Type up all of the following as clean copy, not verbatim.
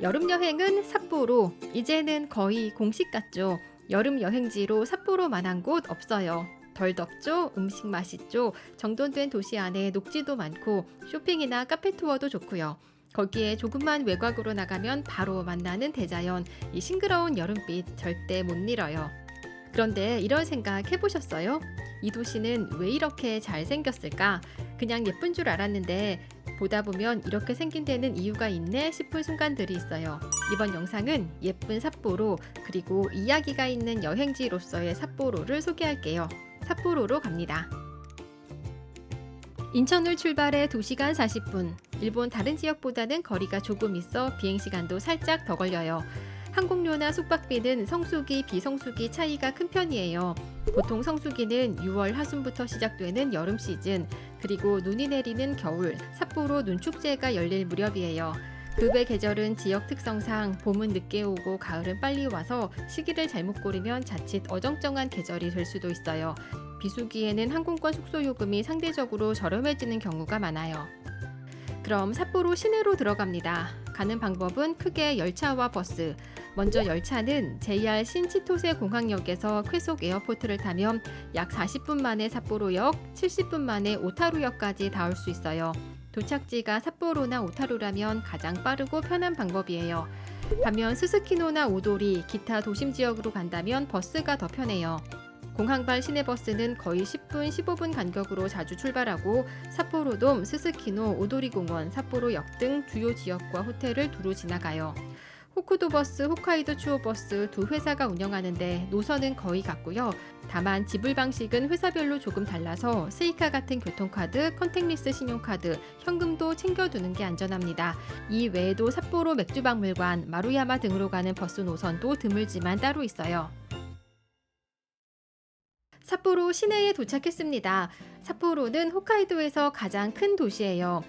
여름 여행은 삿포로. 이제는 거의 공식 같죠. 여름 여행지로 삿포로만한 곳 없어요. 덜 덥죠? 음식 맛있죠? 정돈된 도시 안에 녹지도 많고 쇼핑이나 카페 투어도 좋고요. 거기에 조금만 외곽으로 나가면 바로 만나는 대자연, 이 싱그러운 여름빛 절대 못 잃어요. 그런데 이런 생각 해보셨어요? 이 도시는 왜 이렇게 잘생겼을까? 그냥 예쁜 줄 알았는데 보다 보면 이렇게 생긴 데는 이유가 있네 싶은 순간들이 있어요. 이번 영상은 예쁜 삿포로 그리고 이야기가 있는 여행지로서의 삿포로를 소개할게요. 삿포로로 갑니다. 인천을 출발해 2시간 40분. 일본 다른 지역보다는 거리가 조금 있어 비행시간도 살짝 더 걸려요. 항공료나 숙박비는 성수기, 비성수기 차이가 큰 편이에요. 보통 성수기는 6월 하순부터 시작되는 여름 시즌, 그리고 눈이 내리는 겨울, 삿포로 눈축제가 열릴 무렵이에요. 급의 계절은 지역 특성상 봄은 늦게 오고 가을은 빨리 와서 시기를 잘못 고르면 자칫 어정쩡한 계절이 될 수도 있어요. 비수기에는 항공권 숙소 요금이 상대적으로 저렴해지는 경우가 많아요. 그럼 삿포로 시내로 들어갑니다. 가는 방법은 크게 열차와 버스. 먼저 열차는 JR 신치토세 공항역에서 쾌속 에어포트를 타면 약 40분 만에 삿포로역, 70분 만에 오타루역까지 닿을 수 있어요. 도착지가 삿포로나 오타루라면 가장 빠르고 편한 방법이에요. 반면 스스키노나 오도리, 기타 도심 지역으로 간다면 버스가 더 편해요. 공항발 시내버스는 거의 10분, 15분 간격으로 자주 출발하고 삿포로돔, 스스키노, 오도리공원, 삿포로역 등 주요 지역과 호텔을 두루 지나가요. 호쿠도버스, 홋카이도 추오버스 두 회사가 운영하는데 노선은 거의 같고요. 다만 지불 방식은 회사별로 조금 달라서 스이카 같은 교통카드, 컨택리스 신용카드, 현금도 챙겨두는 게 안전합니다. 이 외에도 삿포로 맥주박물관, 마루야마 등으로 가는 버스 노선도 드물지만 따로 있어요. 삿포로 시내에 도착했습니다. 삿포로는 홋카이도에서 가장 큰 도시예요.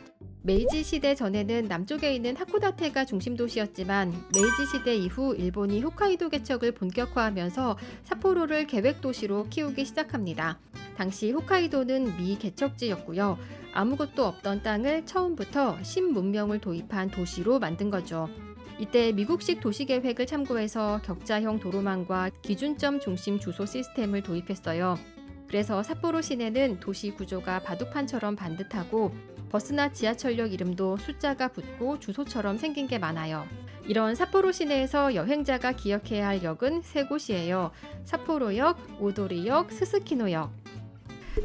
메이지 시대 전에는 남쪽에 있는 하코다테가 중심 도시였지만 메이지 시대 이후 일본이 홋카이도 개척을 본격화하면서 삿포로를 계획 도시로 키우기 시작합니다. 당시 홋카이도는 미 개척지였고요. 아무것도 없던 땅을 처음부터 신문명을 도입한 도시로 만든 거죠. 이때 미국식 도시계획을 참고해서 격자형 도로망과 기준점 중심 주소 시스템을 도입했어요. 그래서 삿포로 시내는 도시 구조가 바둑판처럼 반듯하고 버스나 지하철역 이름도 숫자가 붙고 주소처럼 생긴 게 많아요. 이런 삿포로 시내에서 여행자가 기억해야 할 역은 3곳이에요. 삿포로역, 오도리역, 스스키노역.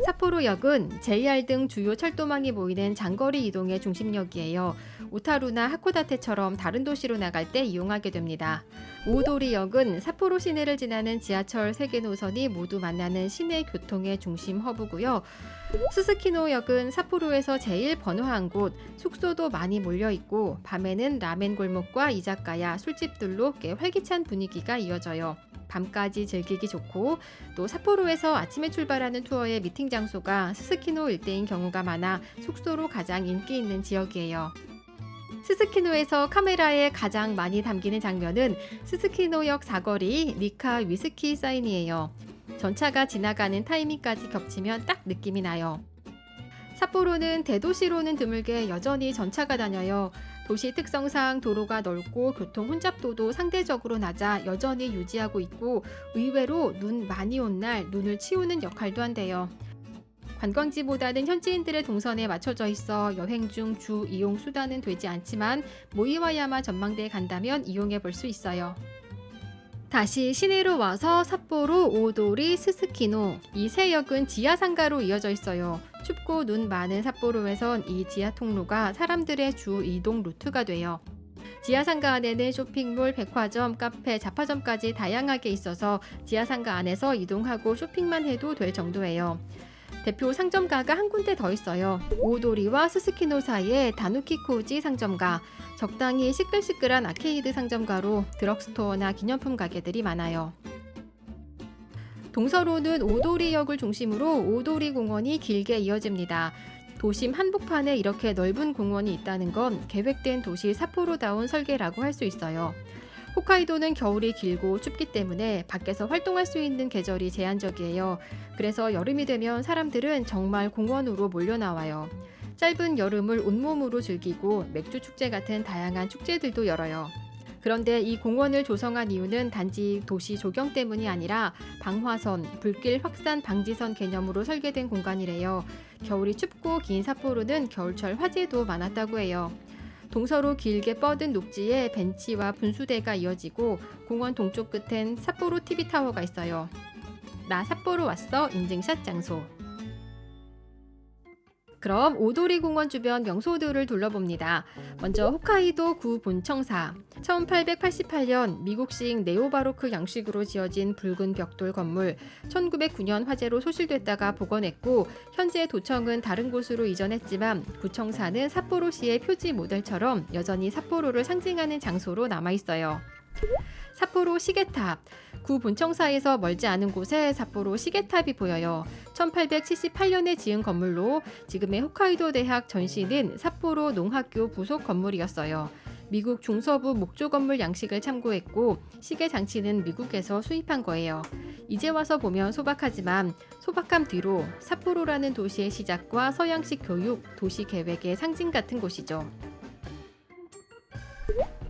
삿포로역은 JR 등 주요 철도망이 모이는 장거리 이동의 중심역이에요. 오타루나 하코다테처럼 다른 도시로 나갈 때 이용하게 됩니다. 오도리역은 삿포로 시내를 지나는 지하철 3개 노선이 모두 만나는 시내 교통의 중심 허브고요. 스스키노역은 삿포로에서 제일 번화한 곳, 숙소도 많이 몰려있고 밤에는 라멘 골목과 이자카야, 술집들로 꽤 활기찬 분위기가 이어져요. 밤까지 즐기기 좋고 또 삿포로에서 아침에 출발하는 투어의 미팅 장소가 스스키노 일대인 경우가 많아 숙소로 가장 인기 있는 지역이에요. 스스키노에서 카메라에 가장 많이 담기는 장면은 스스키노역 사거리 니카 위스키 사인이에요. 전차가 지나가는 타이밍까지 겹치면 딱 느낌이 나요. 삿포로는 대도시로는 드물게 여전히 전차가 다녀요. 도시 특성상 도로가 넓고 교통 혼잡도도 상대적으로 낮아 여전히 유지하고 있고 의외로 눈 많이 온 날 눈을 치우는 역할도 한대요. 관광지보다는 현지인들의 동선에 맞춰져 있어 여행 중 주 이용 수단은 되지 않지만 모이와야마 전망대에 간다면 이용해 볼 수 있어요. 다시 시내로 와서 삿포로, 오도리, 스스키노 이 세 역은 지하상가로 이어져 있어요. 춥고 눈 많은 삿포로에선 이 지하 통로가 사람들의 주 이동 루트가 돼요. 지하상가 안에는 쇼핑몰, 백화점, 카페, 잡화점까지 다양하게 있어서 지하상가 안에서 이동하고 쇼핑만 해도 될 정도예요. 대표 상점가가 한 군데 더 있어요. 오도리와 스스키노 사이에 다누키코지 상점가, 적당히 시끌시끌한 아케이드 상점가로 드럭스토어나 기념품 가게들이 많아요. 동서로는 오도리역을 중심으로 오도리 공원이 길게 이어집니다. 도심 한복판에 이렇게 넓은 공원이 있다는 건 계획된 도시 삿포로다운 설계라고 할 수 있어요. 홋카이도는 겨울이 길고 춥기 때문에 밖에서 활동할 수 있는 계절이 제한적이에요. 그래서 여름이 되면 사람들은 정말 공원으로 몰려나와요. 짧은 여름을 온몸으로 즐기고 맥주 축제 같은 다양한 축제들도 열어요. 그런데 이 공원을 조성한 이유는 단지 도시 조경 때문이 아니라 방화선, 불길 확산 방지선 개념으로 설계된 공간이래요. 겨울이 춥고 긴 삿포로는 겨울철 화재도 많았다고 해요. 동서로 길게 뻗은 녹지에 벤치와 분수대가 이어지고 공원 동쪽 끝엔 삿포로 TV타워가 있어요. 나 삿포로 왔어 인증샷 장소. 그럼 오도리 공원 주변 명소들을 둘러봅니다. 먼저 홋카이도 구 본청사. 1888년 미국식 네오바로크 양식으로 지어진 붉은 벽돌 건물. 1909년 화재로 소실됐다가 복원했고 현재 도청은 다른 곳으로 이전했지만 구청사는 삿포로시의 표지 모델처럼 여전히 삿포로를 상징하는 장소로 남아있어요. 삿포로 시계탑. 구 본청사에서 멀지 않은 곳에 삿포로 시계탑이 보여요. 1878년에 지은 건물로 지금의 홋카이도 대학 전시는 삿포로 농학교 부속 건물이었어요. 미국 중서부 목조 건물 양식을 참고했고 시계 장치는 미국에서 수입한 거예요. 이제 와서 보면 소박하지만 소박함 뒤로 삿포로라는 도시의 시작과 서양식 교육, 도시 계획의 상징 같은 곳이죠.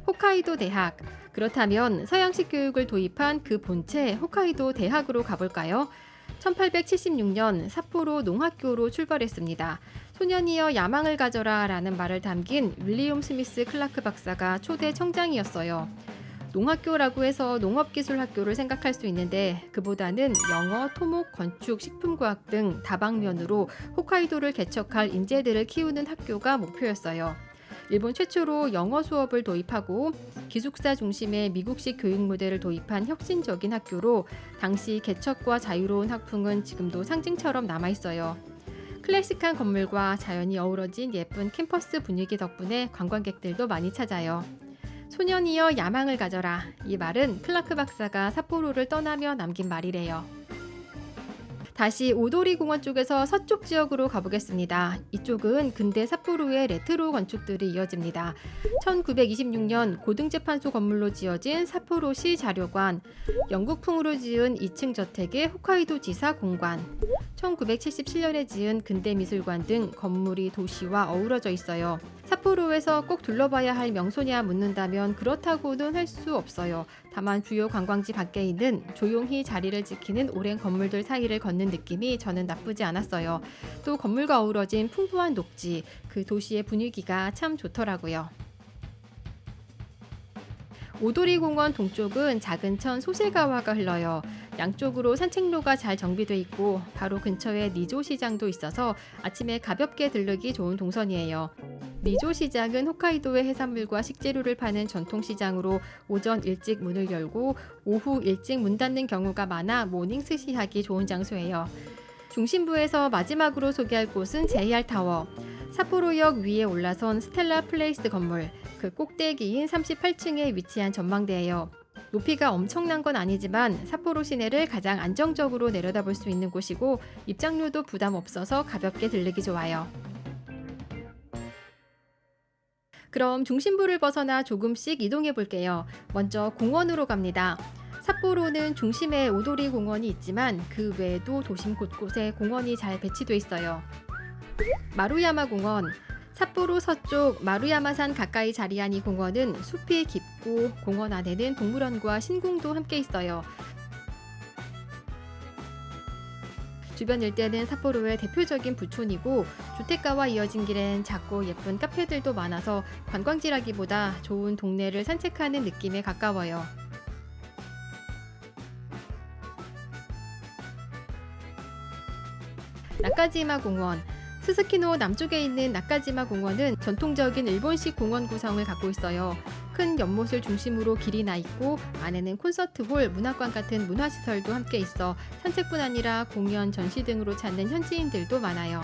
홋카이도 대학. 그렇다면 서양식 교육을 도입한 그 본체 홋카이도 대학으로 가볼까요? 1876년 삿포로 농학교로 출발했습니다. 소년이여 야망을 가져라 라는 말을 담긴 윌리엄 스미스 클라크 박사가 초대 청장이었어요. 농학교라고 해서 농업기술학교를 생각할 수 있는데 그보다는 영어, 토목, 건축, 식품과학 등 다방면으로 홋카이도를 개척할 인재들을 키우는 학교가 목표였어요. 일본 최초로 영어 수업을 도입하고 기숙사 중심의 미국식 교육 모델을 도입한 혁신적인 학교로 당시 개척과 자유로운 학풍은 지금도 상징처럼 남아있어요. 클래식한 건물과 자연이 어우러진 예쁜 캠퍼스 분위기 덕분에 관광객들도 많이 찾아요. 소년이여 야망을 가져라. 이 말은 클라크 박사가 삿포로를 떠나며 남긴 말이래요. 다시 오도리 공원 쪽에서 서쪽 지역으로 가보겠습니다. 이쪽은 근대 삿포로의 레트로 건축들이 이어집니다. 1926년 고등재판소 건물로 지어진 삿포로시 자료관, 영국풍으로 지은 2층 저택의 홋카이도 지사 공관, 1977년에 지은 근대미술관 등 건물이 도시와 어우러져 있어요. 삿포로에서 꼭 둘러봐야 할 명소냐 묻는다면 그렇다고는 할 수 없어요. 다만 주요 관광지 밖에 있는 조용히 자리를 지키는 오랜 건물들 사이를 걷는 느낌이 저는 나쁘지 않았어요. 또 건물과 어우러진 풍부한 녹지, 그 도시의 분위기가 참 좋더라고요. 오도리 공원 동쪽은 작은 천 소실가와가 흘러요. 양쪽으로 산책로가 잘 정비돼 있고 바로 근처에 니조 시장도 있어서 아침에 가볍게 들르기 좋은 동선이에요. 니조 시장은 홋카이도의 해산물과 식재료를 파는 전통 시장으로 오전 일찍 문을 열고 오후 일찍 문 닫는 경우가 많아 모닝 스시하기 좋은 장소예요. 중심부에서 마지막으로 소개할 곳은 JR타워. 삿포로역 위에 올라선 스텔라 플레이스 건물, 그 꼭대기인 38층에 위치한 전망대예요. 높이가 엄청난 건 아니지만 삿포로 시내를 가장 안정적으로 내려다볼 수 있는 곳이고 입장료도 부담 없어서 가볍게 들르기 좋아요. 그럼 중심부를 벗어나 조금씩 이동해 볼게요. 먼저 공원으로 갑니다. 삿포로는 중심에 오도리 공원이 있지만 그 외에도 도심 곳곳에 공원이 잘 배치돼 있어요. 마루야마 공원. 삿포로 서쪽 마루야마산 가까이 자리한 이 공원은 숲이 깊고 공원 안에는 동물원과 신궁도 함께 있어요. 주변 일대는 삿포로의 대표적인 부촌이고 주택가와 이어진 길엔 작고 예쁜 카페들도 많아서 관광지라기보다 좋은 동네를 산책하는 느낌에 가까워요. 나카지마 공원. 스스키노 남쪽에 있는 나카지마 공원은 전통적인 일본식 공원 구성을 갖고 있어요. 큰 연못을 중심으로 길이 나 있고 안에는 콘서트홀, 문학관 같은 문화시설도 함께 있어 산책뿐 아니라 공연, 전시 등으로 찾는 현지인들도 많아요.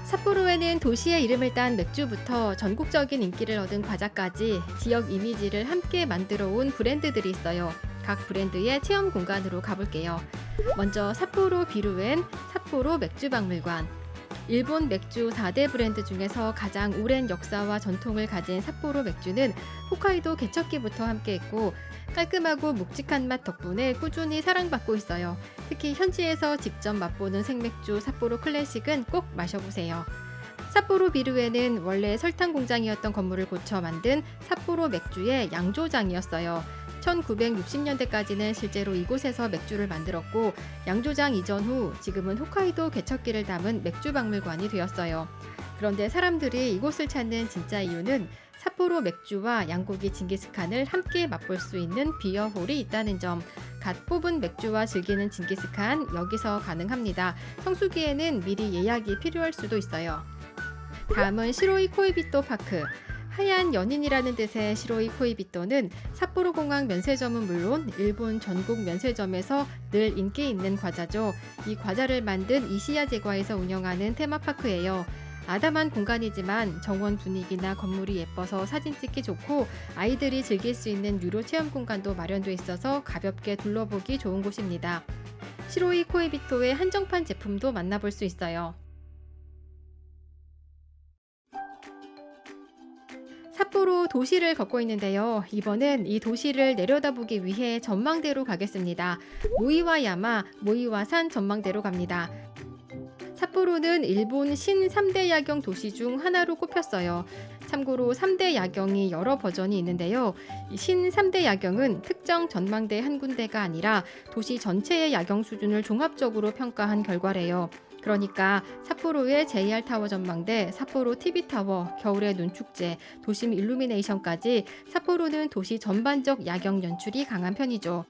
삿포로에는 도시의 이름을 딴 맥주부터 전국적인 인기를 얻은 과자까지 지역 이미지를 함께 만들어 온 브랜드들이 있어요. 각 브랜드의 체험 공간으로 가볼게요. 먼저 삿포로 비루엔 삿포로 맥주박물관. 일본 맥주 4대 브랜드 중에서 가장 오랜 역사와 전통을 가진 삿포로 맥주는 홋카이도 개척기부터 함께했고 깔끔하고 묵직한 맛 덕분에 꾸준히 사랑받고 있어요. 특히 현지에서 직접 맛보는 생맥주 삿포로 클래식은 꼭 마셔보세요. 삿포로 비루에는 원래 설탕 공장이었던 건물을 고쳐 만든 삿포로 맥주의 양조장이었어요. 1960년대까지는 실제로 이곳에서 맥주를 만들었고 양조장 이전 후 지금은 홋카이도 개척기를 담은 맥주 박물관이 되었어요. 그런데 사람들이 이곳을 찾는 진짜 이유는 삿포로 맥주와 양고기 징기스칸을 함께 맛볼 수 있는 비어홀이 있다는 점. 갓 뽑은 맥주와 즐기는 징기스칸 여기서 가능합니다. 성수기에는 미리 예약이 필요할 수도 있어요. 다음은 시로이 코이비토 파크. 하얀 연인이라는 뜻의 시로이 코이비토는 삿포로 공항 면세점은 물론 일본 전국 면세점에서 늘 인기 있는 과자죠. 이 과자를 만든 이시야 제과에서 운영하는 테마파크예요. 아담한 공간이지만 정원 분위기나 건물이 예뻐서 사진 찍기 좋고 아이들이 즐길 수 있는 유료 체험 공간도 마련돼 있어서 가볍게 둘러보기 좋은 곳입니다. 시로이 코이비토의 한정판 제품도 만나볼 수 있어요. 삿포로 도시를 걷고 있는데요. 이번엔 이 도시를 내려다보기 위해 전망대로 가겠습니다. 모이와야마, 모이와산 전망대로 갑니다. 삿포로는 일본 신 3대 야경 도시 중 하나로 꼽혔어요. 참고로 3대 야경이 여러 버전이 있는데요. 신 3대 야경은 특정 전망대 한 군데가 아니라 도시 전체의 야경 수준을 종합적으로 평가한 결과래요. 그러니까 삿포로의 JR 타워 전망대, 삿포로 TV타워, 겨울의 눈축제, 도심 일루미네이션까지 삿포로는 도시 전반적 야경 연출이 강한 편이죠.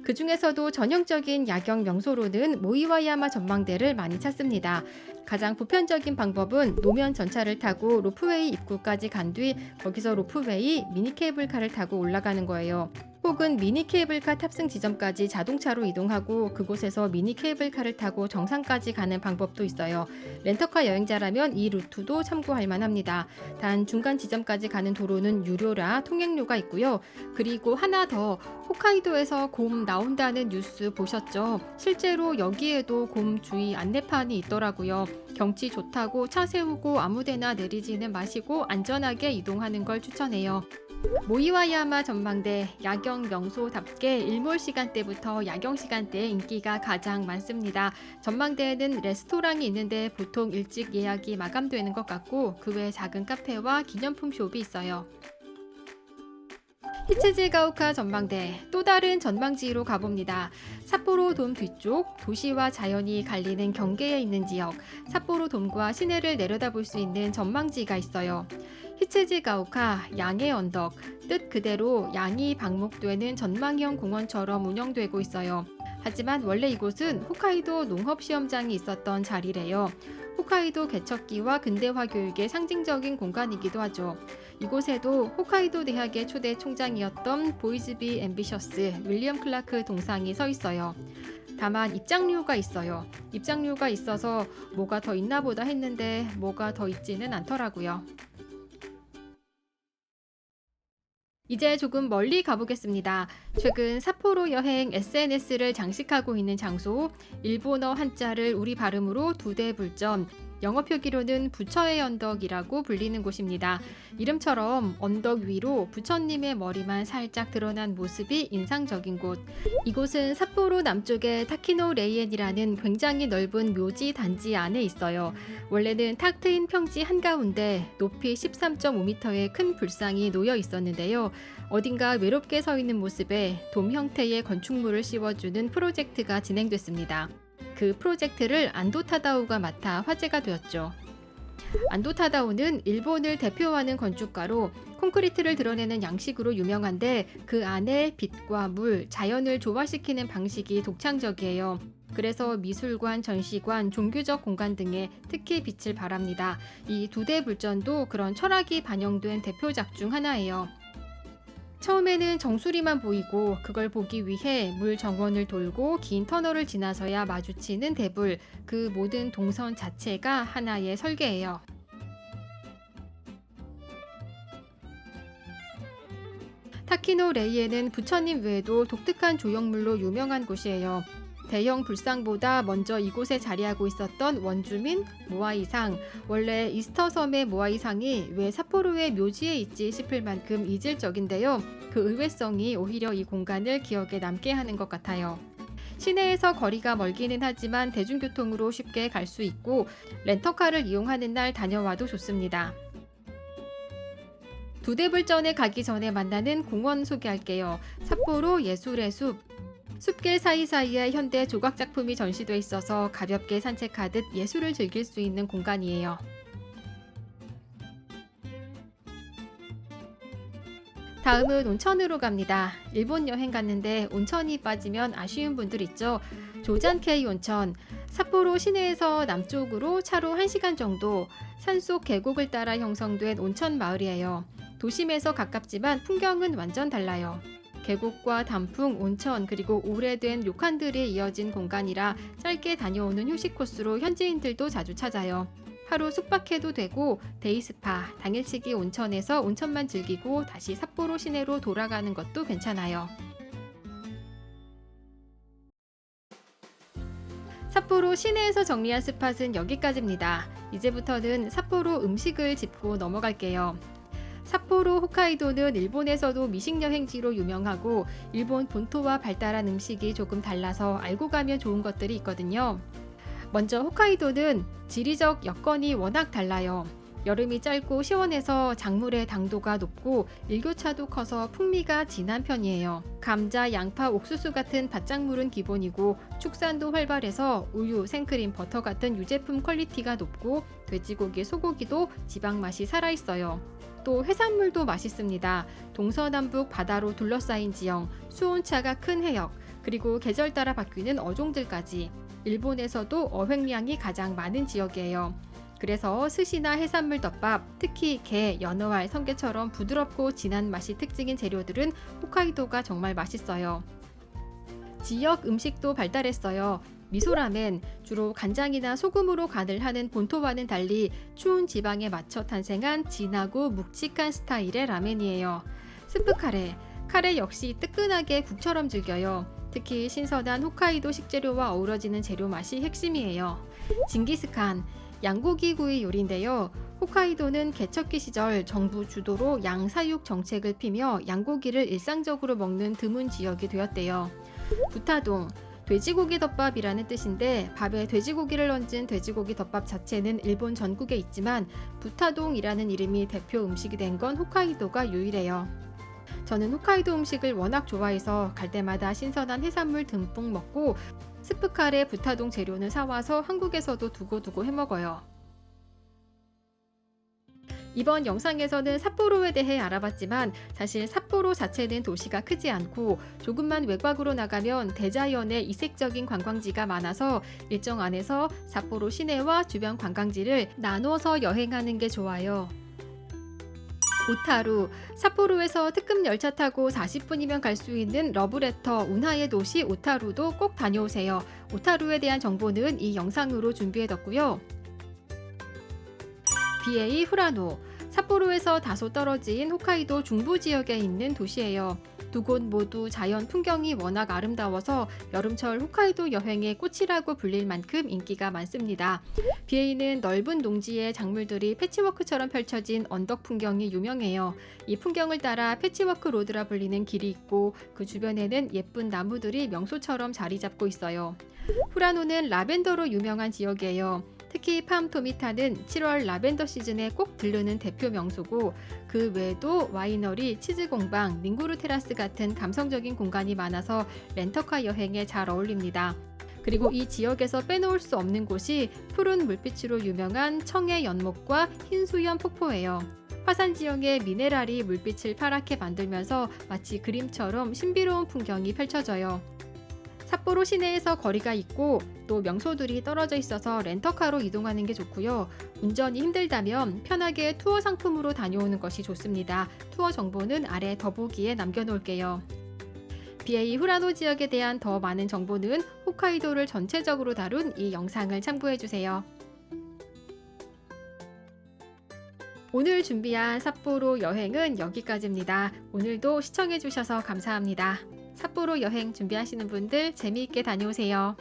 그 중에서도 전형적인 야경 명소로는 모이와야마 전망대를 많이 찾습니다. 가장 보편적인 방법은 노면 전차를 타고 로프웨이 입구까지 간 뒤 거기서 로프웨이, 미니 케이블카를 타고 올라가는 거예요. 혹은 미니 케이블카 탑승 지점까지 자동차로 이동하고 그곳에서 미니 케이블카를 타고 정상까지 가는 방법도 있어요. 렌터카 여행자라면 이 루트도 참고할 만합니다. 단 중간 지점까지 가는 도로는 유료라 통행료가 있고요. 그리고 하나 더, 홋카이도에서 곰 나온다는 뉴스 보셨죠? 실제로 여기에도 곰 주의 안내판이 있더라고요. 경치 좋다고 차 세우고 아무데나 내리지는 마시고 안전하게 이동하는 걸 추천해요. 모이와야마 전망대, 야경 명소답게 일몰 시간대부터 야경 시간대에 인기가 가장 많습니다. 전망대에는 레스토랑이 있는데 보통 일찍 예약이 마감되는 것 같고 그 외 작은 카페와 기념품 숍이 있어요. 히치지가오카 전망대, 또 다른 전망지로 가봅니다. 삿포로 돔 뒤쪽, 도시와 자연이 갈리는 경계에 있는 지역, 삿포로 돔과 시내를 내려다볼 수 있는 전망지가 있어요. 히치지가오카 양의 언덕, 뜻 그대로 양이 방목되는 전망형 공원처럼 운영되고 있어요. 하지만 원래 이곳은 홋카이도 농업시험장이 있었던 자리래요. 홋카이도 개척기와 근대화 교육의 상징적인 공간이기도 하죠. 이곳에도 홋카이도 대학의 초대 총장이었던 보이즈비 앰비셔스 윌리엄 클라크 동상이 서 있어요. 다만 입장료가 있어요. 입장료가 있어서 뭐가 더 있나 보다 했는데 뭐가 더 있지는 않더라고요. 이제 조금 멀리 가보겠습니다. 최근 삿포로 여행 SNS를 장식하고 있는 장소, 일본어 한자를 우리 발음으로 두대불전, 영어 표기로는 부처의 언덕이라고 불리는 곳입니다. 이름처럼 언덕 위로 부처님의 머리만 살짝 드러난 모습이 인상적인 곳. 이곳은 삿포로 남쪽의 타키노 레이엔이라는 굉장히 넓은 묘지 단지 안에 있어요. 원래는 탁 트인 평지 한가운데 높이 13.5m의 큰 불상이 놓여 있었는데요. 어딘가 외롭게 서 있는 모습에 돔 형태의 건축물을 씌워주는 프로젝트가 진행됐습니다. 그 프로젝트를 안도 타다오가 맡아 화제가 되었죠. 안도 타다오는 일본을 대표하는 건축가로 콘크리트를 드러내는 양식으로 유명한데 그 안에 빛과 물, 자연을 조화시키는 방식이 독창적이에요. 그래서 미술관, 전시관, 종교적 공간 등에 특히 빛을 발합니다. 이 두대불전도 그런 철학이 반영된 대표작 중 하나예요. 처음에는 정수리만 보이고 그걸 보기 위해 물 정원을 돌고 긴 터널을 지나서야 마주치는 대불, 그 모든 동선 자체가 하나의 설계예요. 타키노 레이에는 부처님 외에도 독특한 조형물로 유명한 곳이에요. 대형 불상보다 먼저 이곳에 자리하고 있었던 원주민 모아이상, 원래 이스터섬의 모아이상이 왜 삿포로의 묘지에 있지 싶을 만큼 이질적인데요. 그 의외성이 오히려 이 공간을 기억에 남게 하는 것 같아요. 시내에서 거리가 멀기는 하지만 대중교통으로 쉽게 갈 수 있고 렌터카를 이용하는 날 다녀와도 좋습니다. 두대불전에 가기 전에 만나는 공원 소개할게요. 삿포로 예술의 숲. 숲길 사이사이에 현대 조각작품이 전시돼 있어서 가볍게 산책하듯 예술을 즐길 수 있는 공간이에요. 다음은 온천으로 갑니다. 일본 여행 갔는데 온천이 빠지면 아쉬운 분들 있죠. 조잔케이 온천. 삿포로 시내에서 남쪽으로 차로 1시간 정도 산속 계곡을 따라 형성된 온천 마을이에요. 도심에서 가깝지만 풍경은 완전 달라요. 계곡과 단풍, 온천, 그리고 오래된 료칸들이 이어진 공간이라 짧게 다녀오는 휴식 코스로 현지인들도 자주 찾아요. 하루 숙박해도 되고 데이스파, 당일치기 온천에서 온천만 즐기고 다시 삿포로 시내로 돌아가는 것도 괜찮아요. 삿포로 시내에서 정리한 스팟은 여기까지입니다. 이제부터는 삿포로 음식을 짚고 넘어갈게요. 삿포로 홋카이도는 일본에서도 미식 여행지로 유명하고 일본 본토와 발달한 음식이 조금 달라서 알고 가면 좋은 것들이 있거든요. 먼저 홋카이도는 지리적 여건이 워낙 달라요. 여름이 짧고 시원해서 작물의 당도가 높고 일교차도 커서 풍미가 진한 편이에요. 감자, 양파, 옥수수 같은 밭작물은 기본이고 축산도 활발해서 우유, 생크림, 버터 같은 유제품 퀄리티가 높고 돼지고기, 소고기도 지방 맛이 살아있어요. 또 해산물도 맛있습니다. 동서남북 바다로 둘러싸인 지형, 수온차가 큰 해역, 그리고 계절 따라 바뀌는 어종들까지. 일본에서도 어획량이 가장 많은 지역이에요. 그래서 스시나 해산물 덮밥, 특히 게, 연어알, 성게처럼 부드럽고 진한 맛이 특징인 재료들은 홋카이도가 정말 맛있어요. 지역 음식도 발달했어요. 미소라멘, 주로 간장이나 소금으로 간을 하는 본토와는 달리 추운 지방에 맞춰 탄생한 진하고 묵직한 스타일의 라멘이에요. 스프 카레, 카레 역시 뜨끈하게 국처럼 즐겨요. 특히 신선한 홋카이도 식재료와 어우러지는 재료 맛이 핵심이에요. 징기스칸, 양고기 구이 요리인데요. 홋카이도는 개척기 시절 정부 주도로 양사육 정책을 피며 양고기를 일상적으로 먹는 드문 지역이 되었대요. 부타동, 돼지고기 덮밥이라는 뜻인데 밥에 돼지고기를 얹은 돼지고기 덮밥 자체는 일본 전국에 있지만 부타동이라는 이름이 대표 음식이 된 건 홋카이도가 유일해요. 저는 홋카이도 음식을 워낙 좋아해서 갈 때마다 신선한 해산물 듬뿍 먹고 스프카레 부타동 재료는 사와서 한국에서도 두고두고 해먹어요. 이번 영상에서는 삿포로에 대해 알아봤지만 사실 삿포로 자체는 도시가 크지 않고 조금만 외곽으로 나가면 대자연의 이색적인 관광지가 많아서 일정 안에서 삿포로 시내와 주변 관광지를 나눠서 여행하는 게 좋아요. 오타루, 삿포로에서 특급 열차 타고 40분이면 갈 수 있는 러브레터 운하의 도시 오타루도 꼭 다녀오세요. 오타루에 대한 정보는 이 영상으로 준비해뒀고요. BA 후라노, 삿포로에서 다소 떨어진 홋카이도 중부 지역에 있는 도시예요. 두 곳 모두 자연 풍경이 워낙 아름다워서 여름철 홋카이도 여행의 꽃이라고 불릴 만큼 인기가 많습니다. BA는 넓은 농지에 작물들이 패치워크처럼 펼쳐진 언덕 풍경이 유명해요. 이 풍경을 따라 패치워크 로드라 불리는 길이 있고 그 주변에는 예쁜 나무들이 명소처럼 자리 잡고 있어요. 후라노는 라벤더로 유명한 지역이에요. 특히 팜토미타는 7월 라벤더 시즌에 꼭 들르는 대표 명소고 그 외에도 와이너리, 치즈공방, 닝구루 테라스 같은 감성적인 공간이 많아서 렌터카 여행에 잘 어울립니다. 그리고 이 지역에서 빼놓을 수 없는 곳이 푸른 물빛으로 유명한 청해 연못과 흰수염 폭포예요. 화산 지형의 미네랄이 물빛을 파랗게 만들면서 마치 그림처럼 신비로운 풍경이 펼쳐져요. 삿포로 시내에서 거리가 있고 또 명소들이 떨어져 있어서 렌터카로 이동하는 게 좋고요. 운전이 힘들다면 편하게 투어 상품으로 다녀오는 것이 좋습니다. 투어 정보는 아래 더보기에 남겨놓을게요. BA 후라노 지역에 대한 더 많은 정보는 홋카이도를 전체적으로 다룬 이 영상을 참고해주세요. 오늘 준비한 삿포로 여행은 여기까지입니다. 오늘도 시청해주셔서 감사합니다. 삿포로 여행 준비하시는 분들 재미있게 다녀오세요.